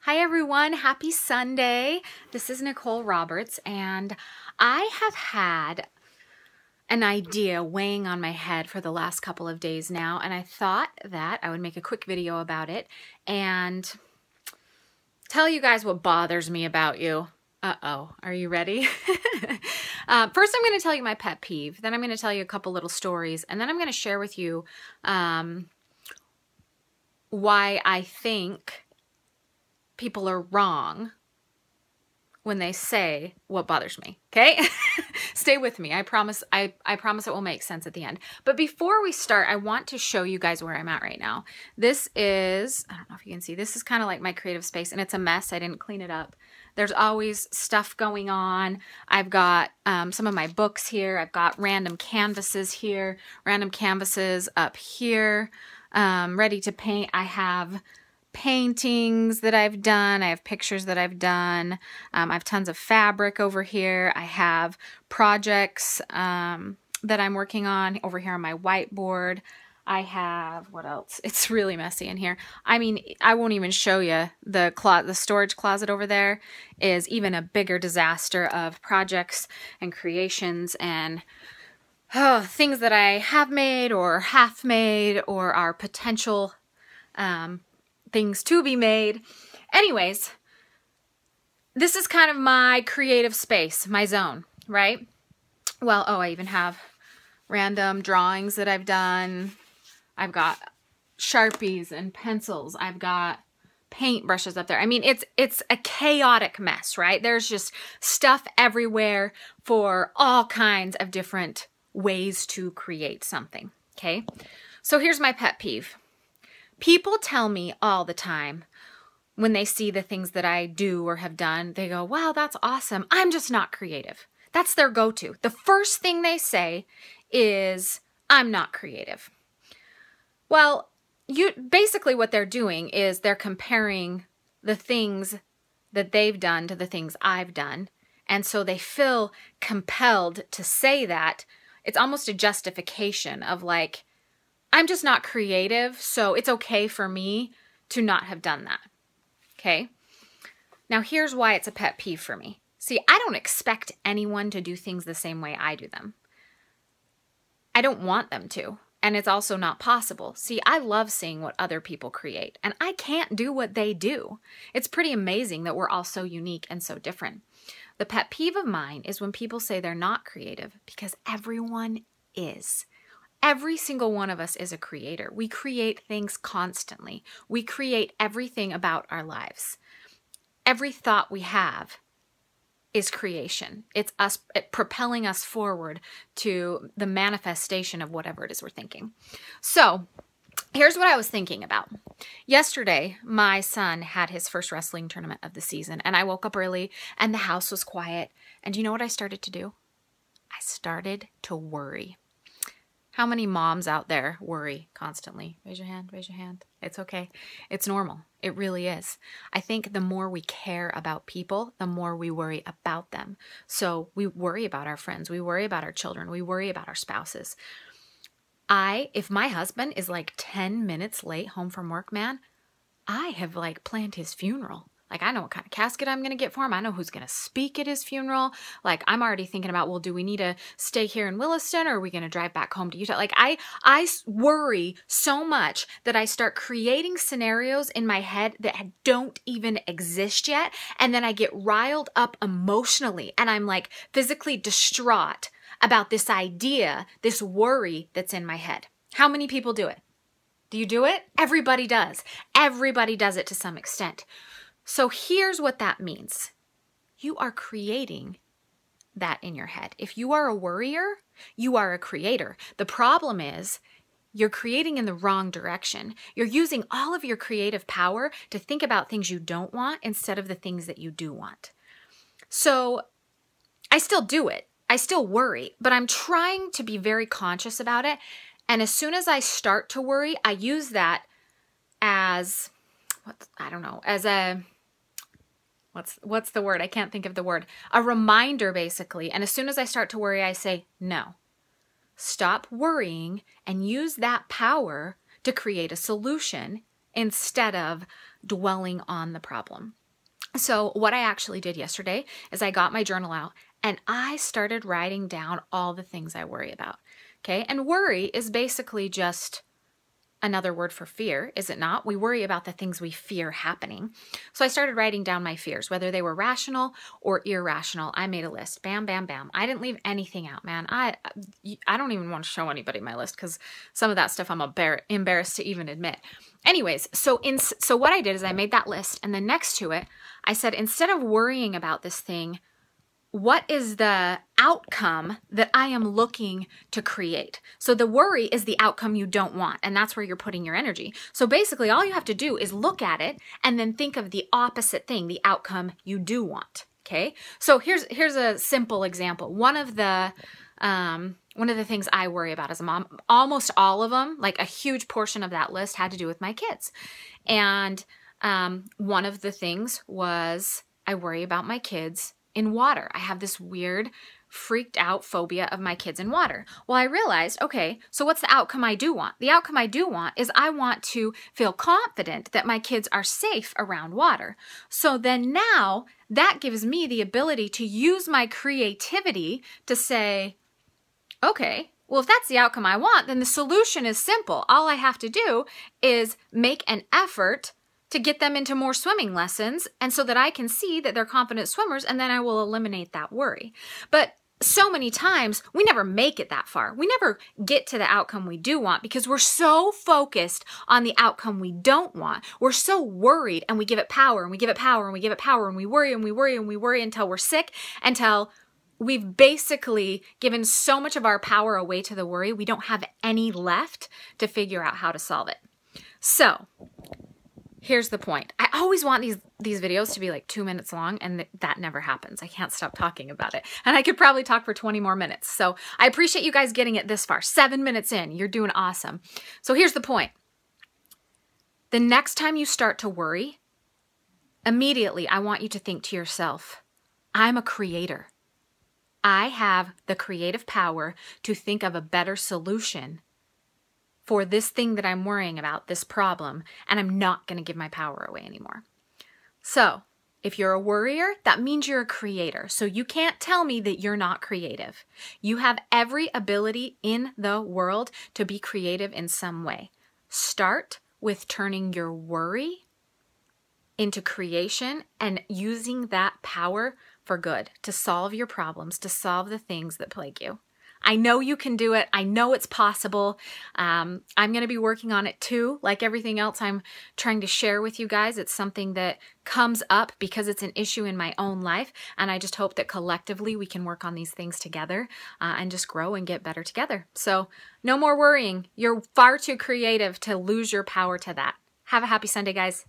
Hi everyone, happy Sunday. This is Nicole Roberts, and I have had an idea weighing on my head for the last couple of days now, and I thought that I would make a quick video about it and tell you guys what bothers me about you. Uh-oh, are you ready? First, I'm going to tell you my pet peeve, then I'm going to tell you a couple little stories, and then I'm going to share with you why I think people are wrong when they say what bothers me. Okay? Stay with me. I promise it will make sense at the end. But before we start, I want to show you guys where I'm at right now. This is, I don't know if you can see, this is kind of like my creative space, and it's a mess. I didn't clean it up. There's always stuff going on. I've got some of my books here. I've got random canvases here, random canvases up here, ready to paint. I have paintings that I've done. I have pictures that I've done. I have tons of fabric over here. I have projects that I'm working on over here on my whiteboard. I have, what else? It's really messy in here. I mean, I won't even show you the storage closet over there is even a bigger disaster of projects and creations and things that I have made or half made or are potential things to be made. Anyways, this is kind of my creative space, my zone, right? Well, I even have random drawings that I've done. I've got Sharpies and pencils. I've got paint brushes up there. I mean, it's a chaotic mess, right? There's just stuff everywhere for all kinds of different ways to create something, okay? So here's my pet peeve. People tell me all the time when they see the things that I do or have done, they go, wow, that's awesome. I'm just not creative. That's their go-to. The first thing they say is, I'm not creative. Well, basically what they're doing is they're comparing the things that they've done to the things I've done. And so they feel compelled to say that. It's almost a justification of like, I'm just not creative, so it's okay for me to not have done that. Okay? Now here's why it's a pet peeve for me. See, I don't expect anyone to do things the same way I do them. I don't want them to. And it's also not possible. See, I love seeing what other people create, and I can't do what they do. It's pretty amazing that we're all so unique and so different. The pet peeve of mine is when people say they're not creative, because everyone is. Every single one of us is a creator. We create things constantly. We create everything about our lives. Every thought we have is creation. It's us propelling us forward to the manifestation of whatever it is we're thinking. So here's what I was thinking about. Yesterday, my son had his first wrestling tournament of the season, and I woke up early and the house was quiet. And you know what I started to do? I started to worry. How many moms out there worry constantly? Raise your hand, raise your hand. It's okay. It's normal. It really is. I think the more we care about people, the more we worry about them. So we worry about our friends. We worry about our children. We worry about our spouses. If my husband is like 10 minutes late home from work, man, I have like planned his funeral. Like, I know what kind of casket I'm going to get for him. I know who's going to speak at his funeral. Like, I'm already thinking about, well, do we need to stay here in Williston or are we going to drive back home to Utah? Like, I worry so much that I start creating scenarios in my head that don't even exist yet. And then I get riled up emotionally and I'm like physically distraught about this idea, this worry that's in my head. How many people do it? Do you do it? Everybody does. Everybody does it to some extent. So here's what that means. You are creating that in your head. If you are a worrier, you are a creator. The problem is you're creating in the wrong direction. You're using all of your creative power to think about things you don't want instead of the things that you do want. So I still do it. I still worry, but I'm trying to be very conscious about it. And as soon as I start to worry, I use that as, what's the word? I can't think of the word. A reminder, basically. And as soon as I start to worry, I say, no. Stop worrying and use that power to create a solution instead of dwelling on the problem. So what I actually did yesterday is I got my journal out and I started writing down all the things I worry about. Okay. And worry is basically just another word for fear, is it not? We worry about the things we fear happening. So I started writing down my fears, whether they were rational or irrational. I made a list. Bam, bam, bam. I didn't leave anything out, man. I don't even want to show anybody my list because some of that stuff I'm embarrassed to even admit. Anyways, so what I did is I made that list, and then next to it, I said, instead of worrying about this thing, what is the outcome that I am looking to create? So the worry is the outcome you don't want, and that's where you're putting your energy. So basically, all you have to do is look at it and then think of the opposite thing, the outcome you do want. Okay? So here's a simple example. One of the things I worry about as a mom, almost all of them, like a huge portion of that list, had to do with my kids. And one of the things was I worry about my kids in water. I have this weird, freaked out phobia of my kids in water. Well, I realized, okay, so what's the outcome I do want? The outcome I do want is I want to feel confident that my kids are safe around water. So then now that gives me the ability to use my creativity to say, okay, well, if that's the outcome I want, then the solution is simple. All I have to do is make an effort to get them into more swimming lessons, and so that I can see that they're confident swimmers, and then I will eliminate that worry. But so many times we never make it that far. We never get to the outcome we do want because we're so focused on the outcome we don't want. We're so worried, and we give it power, and we give it power, and we give it power, and we worry, and we worry, and we worry until we're sick, until we've basically given so much of our power away to the worry, we don't have any left to figure out how to solve it. So here's the point. I always want these videos to be like 2 minutes long, and that never happens. I can't stop talking about it. And I could probably talk for 20 more minutes. So I appreciate you guys getting it this far. 7 minutes in, you're doing awesome. So here's the point. The next time you start to worry, immediately I want you to think to yourself, I'm a creator. I have the creative power to think of a better solution for this thing that I'm worrying about, this problem, and I'm not going to give my power away anymore. So if you're a worrier, that means you're a creator. So you can't tell me that you're not creative. You have every ability in the world to be creative in some way. Start with turning your worry into creation and using that power for good, to solve your problems, to solve the things that plague you. I know you can do it. I know it's possible. I'm going to be working on it too. Like everything else I'm trying to share with you guys, it's something that comes up because it's an issue in my own life. And I just hope that collectively we can work on these things together and just grow and get better together. So no more worrying. You're far too creative to lose your power to that. Have a happy Sunday, guys.